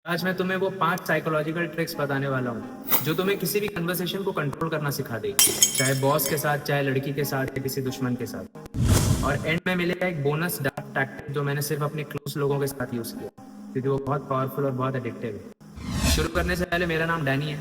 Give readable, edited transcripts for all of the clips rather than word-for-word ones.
आज मैं तुम्हें वो 5 साइकोलॉजिकल ट्रिक्स बताने वाला हूँ जो तुम्हें किसी भी कन्वर्सेशन को कंट्रोल करना सिखा देगी, चाहे बॉस के साथ, चाहे लड़की के साथ, या किसी दुश्मन के साथ। और एंड में मिलेगा एक बोनस डार्क टैक्टिक जो मैंने सिर्फ अपने क्लोज लोगों के साथ यूज किया, क्योंकि वो बहुत पावरफुल और बहुत एडिक्टिव है। शुरू करने से पहले, मेरा नाम डैनी है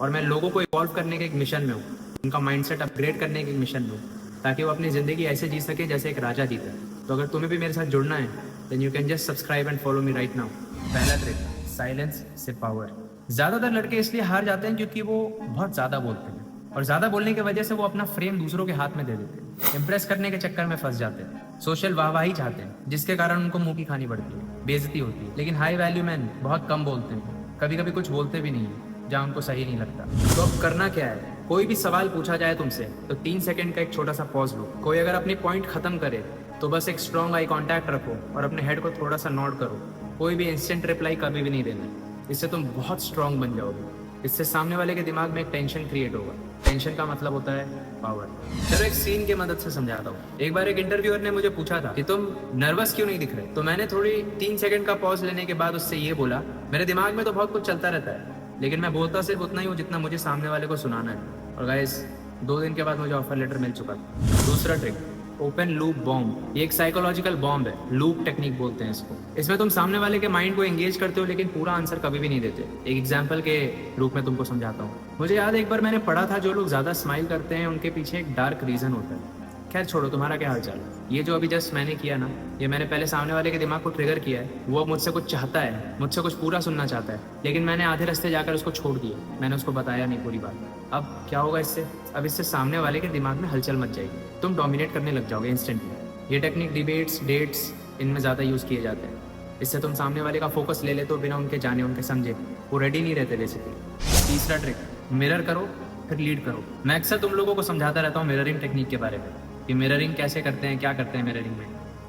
और मैं लोगों को इवॉल्व करने के एक मिशन में हूँ, उनका माइंडसेट अपग्रेड करने के एक मिशन में हूँ, ताकि वो अपनी ज़िंदगी ऐसे जी सके जैसे एक राजा जीता है। तो अगर तुम्हें भी मेरे साथ जुड़ना है, then you can just subscribe and follow me right now. पहला ट्रिक, साइलेंस से पावर। ज्यादातर लड़के इसलिए हार जाते हैं क्योंकि वो बहुत ज्यादा बोलते हैं, और ज्यादा बोलने की वजह से वो अपना फ्रेम दूसरों के हाथ में दे देते हैं। इंप्रेस करने के चक्कर में फंस जाते हैं, सोशल वाहवाही चाहते हैं, जिसके कारण उनको मुंह की खानी पड़ती है, बेइज्जती होती है। लेकिन हाई वैल्यू मैन बहुत कम बोलते हैं, कभी कभी कुछ बोलते भी नहीं है जहाँ उनको सही नहीं लगता। तो अब करना क्या है, कोई भी सवाल पूछा जाए तुमसे तो 3 सेकंड का एक छोटा सा पॉज लो। कोई अगर अपनी पॉइंट खत्म करे तो बस एक स्ट्रॉन्ग आई कांटेक्ट रखो और अपने हेड को थोड़ा सा नॉड करो। कोई भी इंस्टेंट रिप्लाई कभी भी नहीं देना, इससे तुम बहुत स्ट्रांग बन जाओगे। इससे सामने वाले के दिमाग में एक टेंशन क्रिएट होगा। टेंशन का मतलब होता है पावर। चलो एक सीन की मदद से समझाता हूँ। एक बार एक इंटरव्यूअर ने मुझे पूछा था कि तुम नर्वस क्यों नहीं दिख रहे। तो मैंने थोड़ी 3 सेकंड का पॉज लेने के बाद उससे ये बोला, मेरे दिमाग में तो बहुत कुछ चलता रहता है, लेकिन मैं बोलता सिर्फ उतना ही हूँ जितना मुझे सामने वाले को सुनाना है। और गाइस, 2 दिन के बाद मुझे ऑफर लेटर मिल चुका था। दूसरा ट्रिक, ओपन लूप बॉम्ब। ये एक साइकोलॉजिकल बॉम्ब है, लूप टेक्निक बोलते हैं इसको। इसमें तुम सामने वाले के माइंड को एंगेज करते हो, लेकिन पूरा आंसर कभी भी नहीं देते। एक एग्जांपल के रूप में तुमको समझाता हूँ। मुझे याद है, एक बार मैंने पढ़ा था, जो लोग ज्यादा स्माइल करते हैं उनके पीछे एक डार्क रीजन होता है। खैर छोड़ो, तुम्हारा क्या हाल चाल है। ये जो अभी जस्ट मैंने किया ना, ये मैंने पहले सामने वाले के दिमाग को ट्रिगर किया है। वो अब मुझसे कुछ चाहता है, मुझसे कुछ पूरा सुनना चाहता है, लेकिन मैंने आधे रास्ते जाकर उसको छोड़ दिया। मैंने उसको बताया नहीं पूरी बात। अब क्या होगा इससे, अब इससे सामने वाले के दिमाग में हलचल मच जाएगी, तुम डोमिनेट करने लग जाओगे इंस्टेंटली। ये टेक्निक डिबेट्स, डेट्स, इनमें ज़्यादा यूज़ किए जाते हैं। इससे तुम सामने वाले का फोकस ले लेते हो बिना उनके जाने, उनके समझे। वो रेडी नहीं रहते बेसिकली। तीसरा ट्रिक, मिरर करो फिर लीड करो। मैं अक्सर तुम लोगों को समझाता रहता हूँ मिररिंग टेक्निक के बारे में, कि मिररिंग कैसे करते हैं, क्या करते हैं मिररिंग में।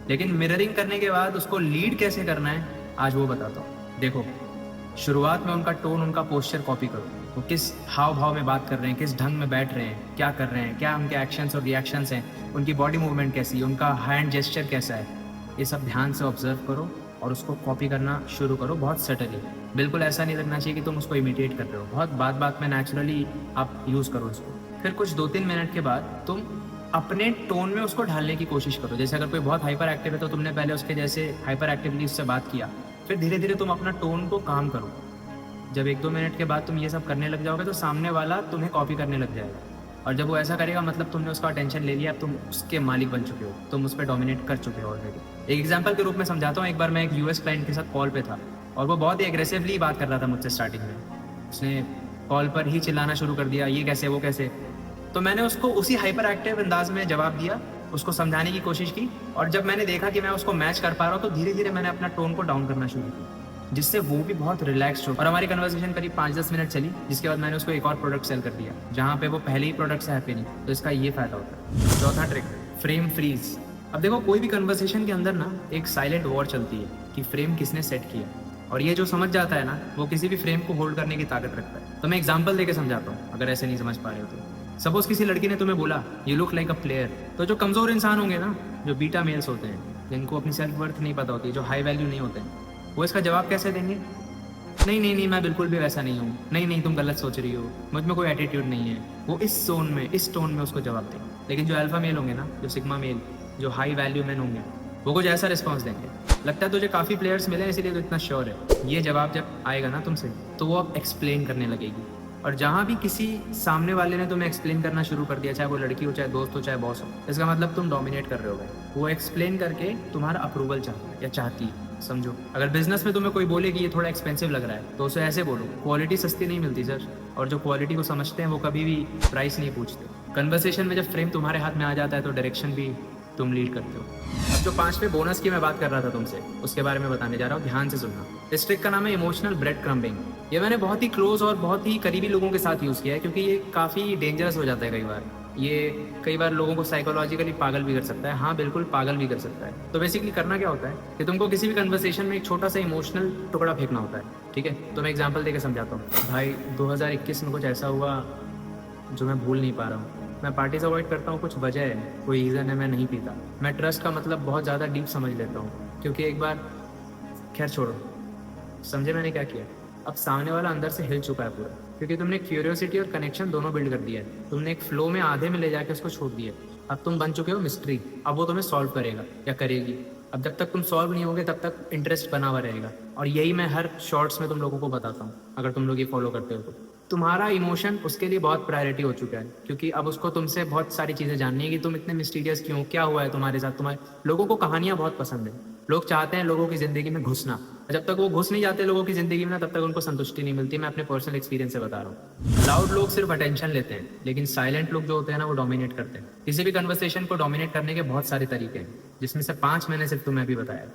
लेकिन मिररिंग करने के बाद उसको लीड कैसे करना है, आज वो बताता हूँ। देखो, शुरुआत में उनका टोन, उनका पोस्चर कॉपी करो। वो किस हाव भाव में बात कर रहे हैं, किस ढंग में बैठ रहे हैं, क्या कर रहे हैं, क्या उनके एक्शंस और रिएक्शंस हैं, उनकी बॉडी मूवमेंट कैसी है, उनका हैंड जेस्चर कैसा है। ये सब ध्यान से ऑब्जर्व करो और उसको कॉपी करना शुरू करो, बहुत सटली। बिल्कुल ऐसा नहीं लगना चाहिए कि तुम उसको इमिटेट कर रहे हो। बहुत बात बात में नेचुरली आप यूज़ करो उसको। फिर कुछ 2-3 मिनट के बाद तुम अपने टोन में उसको ढालने की कोशिश करो। जैसे अगर कोई बहुत हाइपर एक्टिव है तो तुमने पहले उसके जैसे हाइपर एक्टिवली उससे बात किया, फिर धीरे धीरे तुम अपना टोन को काम करो। जब 1-2 मिनट के बाद तुम ये सब करने लग जाओगे तो सामने वाला तुम्हें कॉपी करने लग जाएगा, और जब वो ऐसा करेगा मतलब तुमने उसका अटेंशन ले लिया, तुम उसके मालिक बन चुके हो, तुम उस पर डोमिनेट कर चुके हो ऑलरेडी। एक एग्जांपल के रूप में समझाता हूँ। एक बार मैं एक यूएस क्लाइंट के साथ कॉल पे था और वो बहुत ही एग्रेसिवली बात कर रहा था मुझसे स्टार्टिंग में। उसने कॉल पर ही चिल्लाना शुरू कर दिया, ये कैसे, वो कैसे। तो मैंने उसको उसी हाइपर एक्टिव अंदाज में जवाब दिया, उसको समझाने की कोशिश की, और जब मैंने देखा कि मैं उसको मैच कर पा रहा हूँ तो धीरे धीरे मैंने अपना टोन को डाउन करना शुरू किया, जिससे वो भी बहुत रिलैक्स्ड हो। और हमारी कन्वर्सेशन करीब 5-10 मिनट चली, जिसके बाद मैंने उसको एक और प्रोडक्ट सेल कर दिया जहाँ पे वो पहले ही प्रोडक्ट से हैप्पी नहीं। तो इसका ये फायदा होता है। चौथा ट्रिक, फ्रेम फ्रीज। अब देखो, कोई भी कन्वर्सेशन के अंदर ना एक साइलेंट वॉर चलती है कि फ्रेम किसने सेट किया, और ये जो समझ जाता है ना, वो किसी भी फ्रेम को होल्ड करने की ताकत रखता है। तो मैं एग्जांपल देके समझाता हूँ अगर ऐसे नहीं समझ पा रहे हो तो। सपोज किसी लड़की ने तुम्हें बोला, you look like a player. तो जो कमजोर इंसान होंगे ना, जो बीटा मेल्स होते हैं, जिनको अपनी सेल्फ वर्थ नहीं पता होती, जो हाई वैल्यू नहीं होते हैं, वो इसका जवाब कैसे देंगे? नहीं नहीं नहीं, मैं बिल्कुल भी वैसा नहीं हूँ, नहीं नहीं तुम गलत सोच रही हो, मुझ में कोई एटीट्यूड नहीं है। वो इस जोन में, इस टोन में उसको जवाब देंगे। लेकिन जो अल्फा मेल होंगे ना, जो सिग्मा मेल, जो हाई वैल्यू मैन होंगे, वो कुछ ऐसा रिस्पॉन्स देंगे, लगता है तुझे काफ़ी प्लेयर्स मिले इसलिए तो इतना श्योर है। ये जवाब जब आएगा ना तुमसे, तो वो अब एक्सप्लेन करने लगेगी। और जहाँ भी किसी सामने वाले ने तुम्हें एक्सप्लेन करना शुरू कर दिया, चाहे वो लड़की हो, चाहे दोस्त हो, चाहे बॉस हो, इसका मतलब तुम डोमिनेट कर रहे हो भाई। वो एक्सप्लेन करके तुम्हारा अप्रूवल चाहता है या चाहती है, समझो। अगर बिजनेस में तुम्हें कोई बोले कि ये थोड़ा एक्सपेंसिव लग रहा है, तो उसे ऐसे बोलो, क्वालिटी सस्ती नहीं मिलती सर। और जो क्वालिटी को समझते हैं वो कभी भी प्राइस नहीं पूछते। कन्वर्सेशन में जब फ्रेम तुम्हारे हाथ में आ जाता है तो डायरेक्शन भी तुम लीड करते हो। अब जो 5वें बोनस की मैं बात कर रहा था तुमसे, उसके बारे में बताने जा रहा हूँ, ध्यान से सुनना। इस ट्रिक का नाम है इमोशनल ब्रेड क्रम्बिंग। ये मैंने बहुत ही क्लोज और बहुत ही करीबी लोगों के साथ यूज़ किया है, क्योंकि ये काफ़ी डेंजरस हो जाता है कई बार। ये कई बार लोगों को साइकोलॉजिकली पागल भी कर सकता है। हाँ बिल्कुल, पागल भी कर सकता है। तो बेसिकली करना क्या होता है कि तुमको किसी भी कन्वर्सेशन में एक छोटा सा इमोशनल टुकड़ा फेंकना होता है, ठीक है। तो मैं एग्जाम्पल देकर समझाता हूँ। भाई, 2021 में कुछ ऐसा हुआ जो मैं भूल नहीं पा रहा हूँ। मैं पार्टी से अवॉइड करता हूँ, कुछ वजह है, कोई रीज़न है, मैं नहीं पीता। मैं ट्रस्ट का मतलब बहुत ज़्यादा डीप समझ लेता हूँ, क्योंकि एक बार, खैर छोड़ो, समझे मैंने क्या किया? अब सामने वाला अंदर से हिल चुका है पूरा, क्योंकि तुमने क्यूरियोसिटी और कनेक्शन दोनों बिल्ड कर दिया है। तुमने एक फ्लो में आधे में ले जाके उसको छोड़ दिया। अब तुम बन चुके हो मिस्ट्री। अब वो तुम्हें सॉल्व करेगा या करेगी। अब जब तक तुम सॉल्व नहीं होगे तब तक इंटरेस्ट बना हुआ रहेगा। और यही मैं हर शॉर्ट्स में तुम लोगों को बताता हूँ, अगर तुम लोग ये फॉलो करते हो तो। तुम्हारा इमोशन उसके लिए बहुत प्रायोरिटी हो चुका है, क्योंकि अब उसको तुमसे बहुत सारी चीज़ें जाननी है कि तुम इतने मिस्टीरियस क्यों, क्या हुआ है तुम्हारे साथ। तुम्हारे लोगों को कहानियाँ बहुत पसंद है। लोग चाहते हैं लोगों की ज़िंदगी में घुसना। जब तक वो घुस नहीं जाते लोगों की ज़िंदगी में ना, तब तक उनको संतुष्टि नहीं मिलती। मैं अपने पर्सनल एक्सपीरियंस से बता रहा हूँ। लाउड लोग सिर्फ अटेंशन लेते हैं, लेकिन साइलेंट लोग जो होते हैं ना, वो डोमिनेट करते हैं। किसी भी कन्वर्सेशन को डोमिनेट करने के बहुत सारे तरीके हैं, जिसमें से 5 मैंने सिर्फ तुम्हें अभी बताया।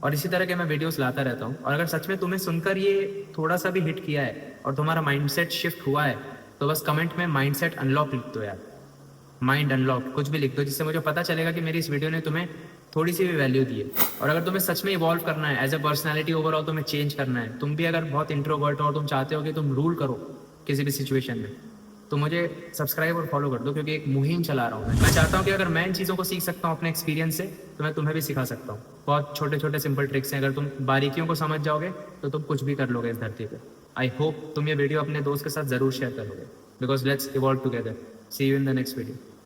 और इसी तरह के मैं वीडियोस लाता रहता हूँ। और अगर सच में तुम्हें सुनकर ये थोड़ा सा भी हिट किया है और तुम्हारा माइंडसेट शिफ्ट हुआ है, तो बस कमेंट में माइंडसेट अनलॉक लिख दो यार। माइंड अनलॉक कुछ भी लिख दो, जिससे मुझे पता चलेगा कि मेरी इस वीडियो ने तुम्हें थोड़ी सी भी वैल्यू दी है। और अगर तुम्हें सच में इवॉल्व करना है एज ए पर्सनैलिटी, ओवरऑल तुम्हें चेंज करना है, तुम भी अगर बहुत इंट्रोवर्ट हो और तुम चाहते हो कि तुम रूल करो किसी भी सिचुएशन में, तो मुझे सब्सक्राइब और फॉलो कर दो, क्योंकि एक मुहिम चला रहा हूँ। मैं चाहता हूँ कि अगर मैं इन चीज़ों को सीख सकता हूँ अपने एक्सपीरियंस से, तो मैं तुम्हें भी सिखा सकता हूँ। बहुत छोटे छोटे सिंपल ट्रिक्स हैं, अगर तुम बारीकियों को समझ जाओगे तो तुम कुछ भी कर लोगे इस धरती पे। आई होप तुम ये वीडियो अपने दोस्त के साथ ज़रूर शेयर करोगे, because let's evolve together. See you in the next video.